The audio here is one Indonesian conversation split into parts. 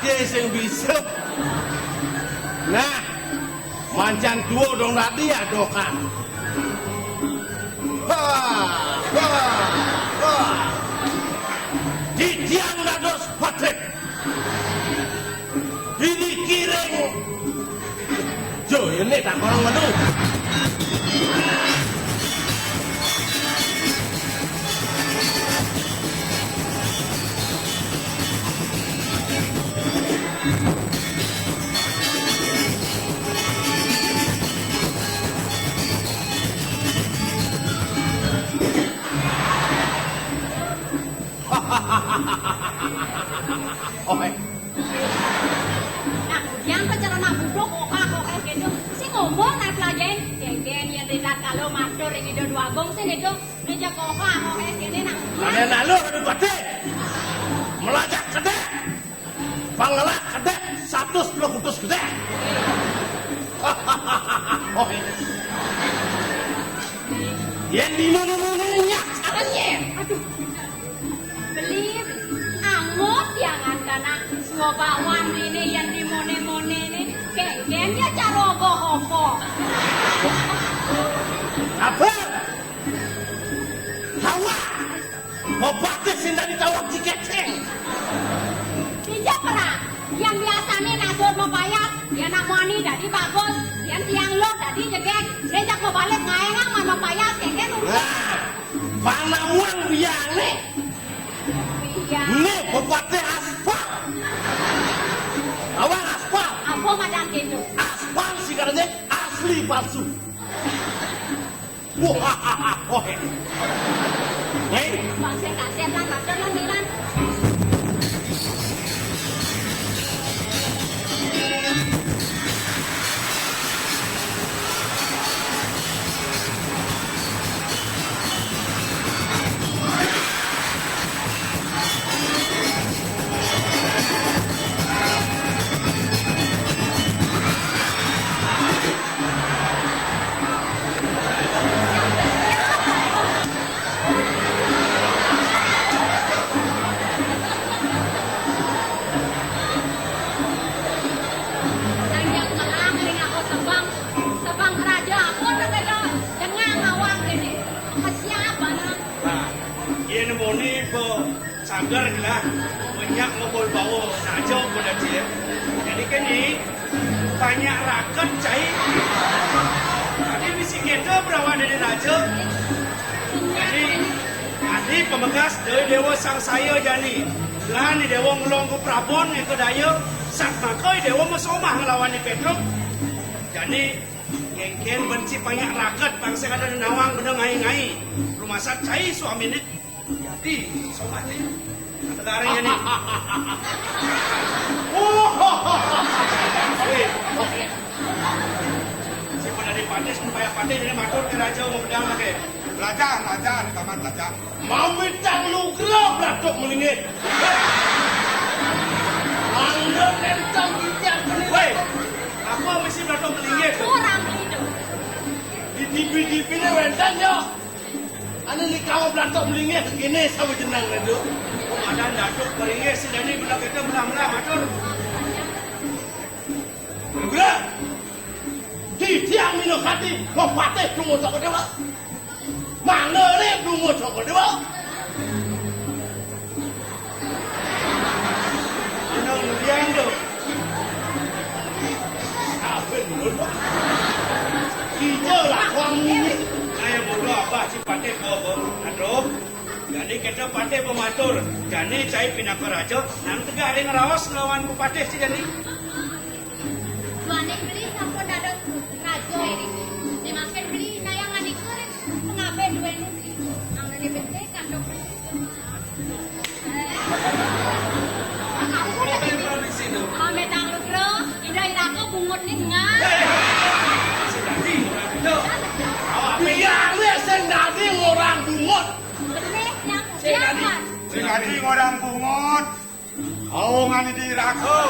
patih sing bisa. Nah, mancan tua dong tadi ya dokan. Didiang dados patih. Ini kiring. Jo, ini tak korang menu. Oke. Nah, yang kecelana budok kok gitu. Si ngomong naik pelajaran, gen yang tidak kalau matur ini do dua gong sih gitu. Ini jago kok gini nak. Ada nalu ada bate. Melajak gede. Pangelak gede, 110 kutus gede. Oke. Yang di mana-mananya caranya. Aduh. Beli angot yang antara ngobawan ini yang di mone-mone ini gennya cara ogo-ogo. Apa? Hawa. Obatnya sih dari tawak cikeceng. Tidak pernah. Yang biasanya nasur mempayat, yang nak mani dari bagus, yang tiang lo dari jegek, rejak mau balik ngaengang mau mempayat keken. Nah, panawang biang nih. Nih, bupati aspal. Awang aspal. Apa madang gitu? Aspal sih katanya asli palsu. Wah, Hei, Bang saya kasih lan badan lan milan. Sanggar lah, banyak ngobrol bawa najo pada dia. Jadi kan ni banyak rakyat cai. Tadi misi kita berawal dari najo. Jadi pemegas dari dewa sang saya jani. Lah ni dewa ngelong ke Prabon itu daya. Sak makai dewa mesomah ngelawan ni Petruk. Jadi yang benci banyak rakyat bangsa kada nawang benda ngai-ngai. Rumah sak cai suami ni. Jadi somat ni. Sekarang ini. Siapa dari Patis supaya Patis ini matur ke raja mau pedang lagi. Raja di taman raja. mau minta lu gelap latuk melingit. Anda nentang bijak benih. Woi, apa mesti latuk melingit? Kurang hidup. Di TV ni wentan yo. Ane ni kau latuk melingit gini sama jenang redu. Ada datuk meringis sedani belah kita belah-belah matur. Enggak. Tidak minum hati, kau patih tunggu tak dewa. Mana ni tunggu tak dewa? Ano yang tu? Apa dulu? Kita lah kau ni. Saya bodoh apa si patih bawa aduh. Jadi kita patih pematur. Jadi saya pindah ke raja. Nanti tegak ada ngerawas lawan ku patih si jadi. Tuanik beli sampun dadang rajo ini. Dimakan beli nayangan di kore. Mengapai dua ini. Ang nalibente kandung. Apa yang produksi tu? Kami tanglu kro. Ida ko bungot ni nga. Si tadi orang itu. Biar ni sendiri orang bungut. Benih yang siapa? Sing adi orang bungut. Awangan di rago.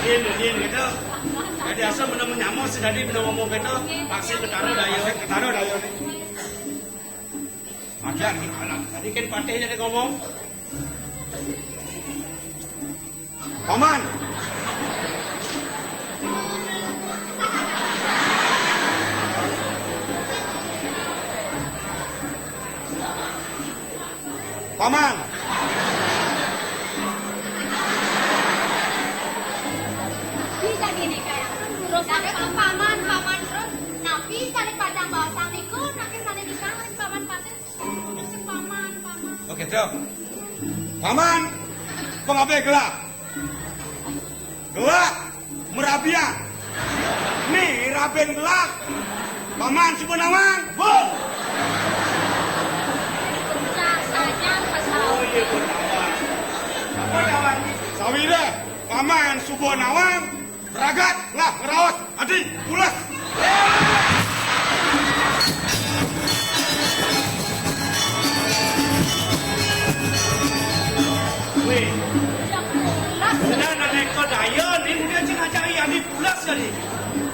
Dia gitu. Jadi asal benda menyamuk sedadi benda ngomong gitu. Vaksin ketara daya. Ketaro dayo ni. Ada ni anak. Tadi kan patih jadi ngomong. Paman. Paman. Bisa gini kayak terus ada paman terus nah bisa nih padang bawah niku nanti sana dikamen paman paten terus paman. Oke, Cok. Paman, pengabe gelap. Gelap, merabian. Nih, raben gelap. Paman, Subhanawang. Bun! Nah saja pasal Oh iya Gunawan. Gunawan. Sawi deh, Paman Subhanawang. Ragat lah ngerawat. Adi, pulas. Weh, yang pulas benar naik kau daya ni dia cing ajar yang di pulas kali.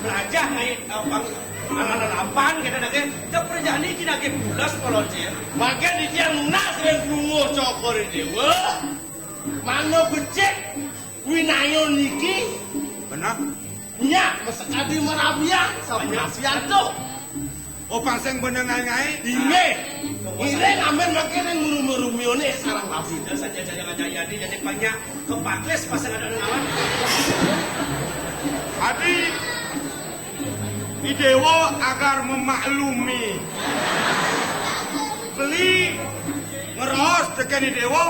Belajar naik anak lapan kita nak ke perjalanan ni kita ke pulas kalau dia. Maka di tiang nas dan lungo cokor dewa. Mano becek winayo niki Benar? nyak mesekadi merabian sama sianto. Oh, pangseng bener ngai-ngai. Inge, ire ngamen makin yang muru-murumione sarang babi. Sudah saja jangan jadi jadi banyak kepakles pasal ada lawan. Adi, idewo agar memaklumi. Beli ngeros tekan idewo.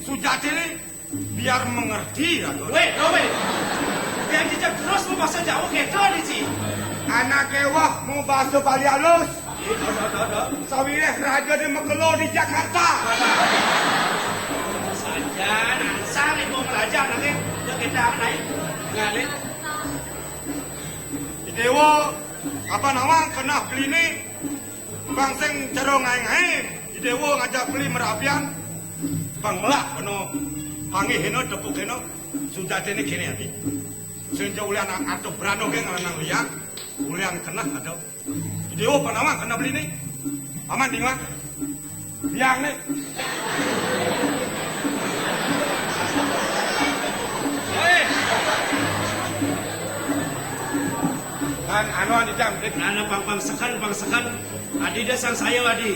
Sujati biar mengerti ya. Weh, biar kita terus membahas jauh kita ni si. Anak kewah mau bahasa Bali halus. Dah. Sawireh raja di Mekelo di Jakarta. Saja nansang ni mau belajar nanti kita naik ngalir. Idewo apa nama kena beli ni bangseng cerong ngai-ngai. Idewo ngajak beli merabian. Banglah kono hangi heno tepuk heno sudah ini kini hati. Senja ulian atau berano geng alang liang ulian kena ada. Idewo apa nama kena beli ni? Aman dingwa. Liang ni. Hei, Kan anu di jam dek. nana bangsakan. Adi dah sang saya adi.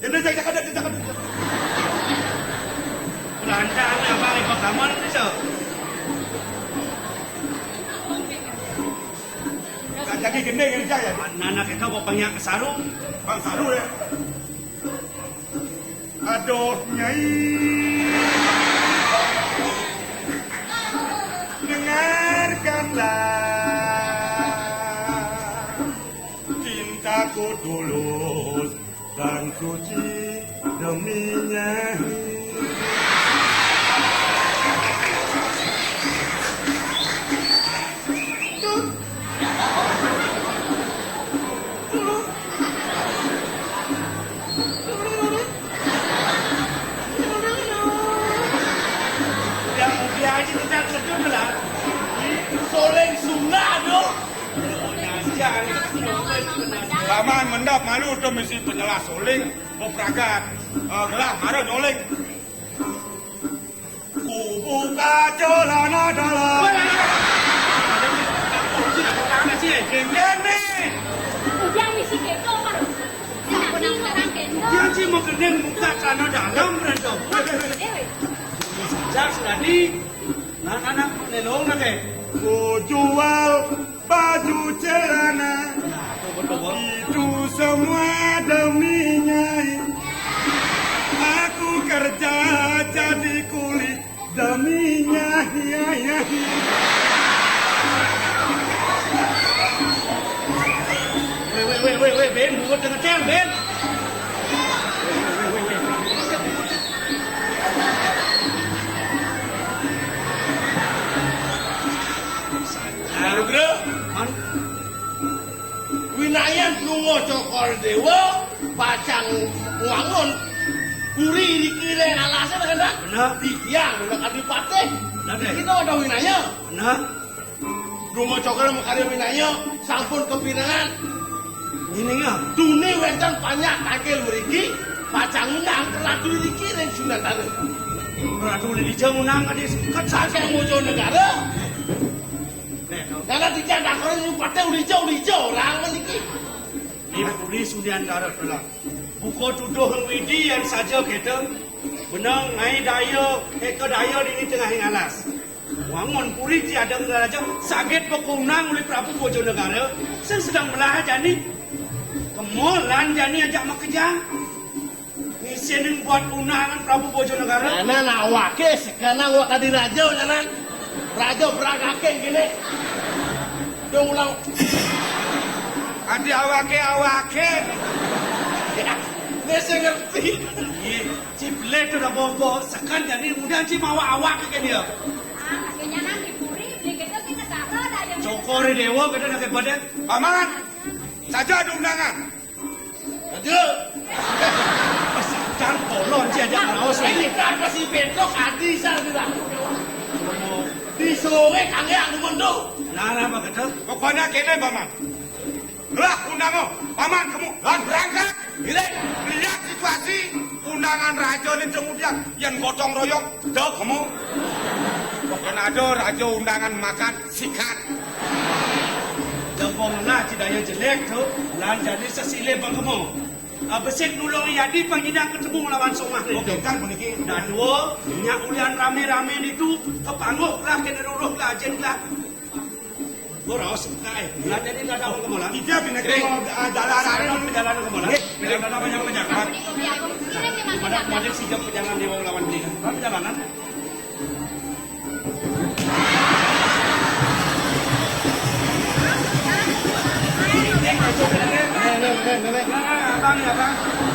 Ini jangan. Lantaran apa ni kau kamar ni so. Jadi gede ini jaya. Nana kita bawa banyak kesarung. Bang Saru ya. Aduh, Nyai. Dengarkanlah cintaku tulus dan suci demi Nyai. Dia aja kita terjun lah. Soleng sunga dong. Paman mendap malu tu mesti penjelas soling, beragat, gelah marah nyoling. Ku buka celana dalam. Gini. udah misi keko kan tidak orang keko Dia cuma mau kena buka celana dalam berado. Sejak sudah di anak lelong nak ke. Ku jual baju celana. Betul. Itu semua demi Nyai. Aku kerja jadi kulit demi Nyai. Weh, Ben, buat dengan cem, Ben. Lalu bro, winayan lungo cokor dewa, pacang wangun, kuri dikira alasan kan? Benar. Di tiang, udah kadipatih. Benar, deh. Kita ada winaya. Nah, Lungo cokor makanya winaya, sampun kepinangan. ini ya. Duni wetan banyak takil meriki, Pacang unang Ratu dikirim Sunan Dalem. Ratu di Jamunang ada kan Sakit muncul negara. Karena dijaga orang yang patah ulijo orang meniki. Ini tulis Sunan Dalem pula. Buku tuduh widi yang saja kita. Benang ngai daya, ke daya di tengah alas. Wangon puri tiada raja sakit pekunang oleh Prabu Bojonegara. Sedang belah jani. Kemolan jani ajak makejang. Ngisenin buat unangan Prabu Bojonegara. Karena nak wake sekarang wak tadi raja jalan. Raja beragake gini. Dia ulang. Adi awake. Ya, dia ngerti. Ciple tu dah bobo. Sekarang jadi kemudian cip awak ke dia. Akhirnya nanti puri beli kita kita tak ada yang. Cokor dewa kita nak kepada. Paman, saja ada undangan. Raja. Jangan kolon je ajak raus Ini lagi. kan pasti bentuk adi saya tidak. Di sore kang yang mundur. Nara apa kata? Pokoknya kene paman. Lah undangan, paman kamu lan berangkat. Lihat situasi undangan raja ini kemudian yang gotong royong dah kamu. Pokoknya ada raja undangan makan sikat. Jempong lah cidaya jelek tu. Lan jadi sesilih bang kamu. Besik nulung yadi pangidang ketemu lawan somah ni. Oke kan puniki. Dan dua, nyak ulian rame-rame itu kepangguk lah kena ruruh lah jen lah. Boros kai. Lah jadi dah daun kamu lah. Tidak bina Jalan perjalanan kamu lah. Bila ada banyak pejalan. Ini memang Pada tidak. pada sigap perjalanan di lawan dia. Perjalanan. Abang, abang.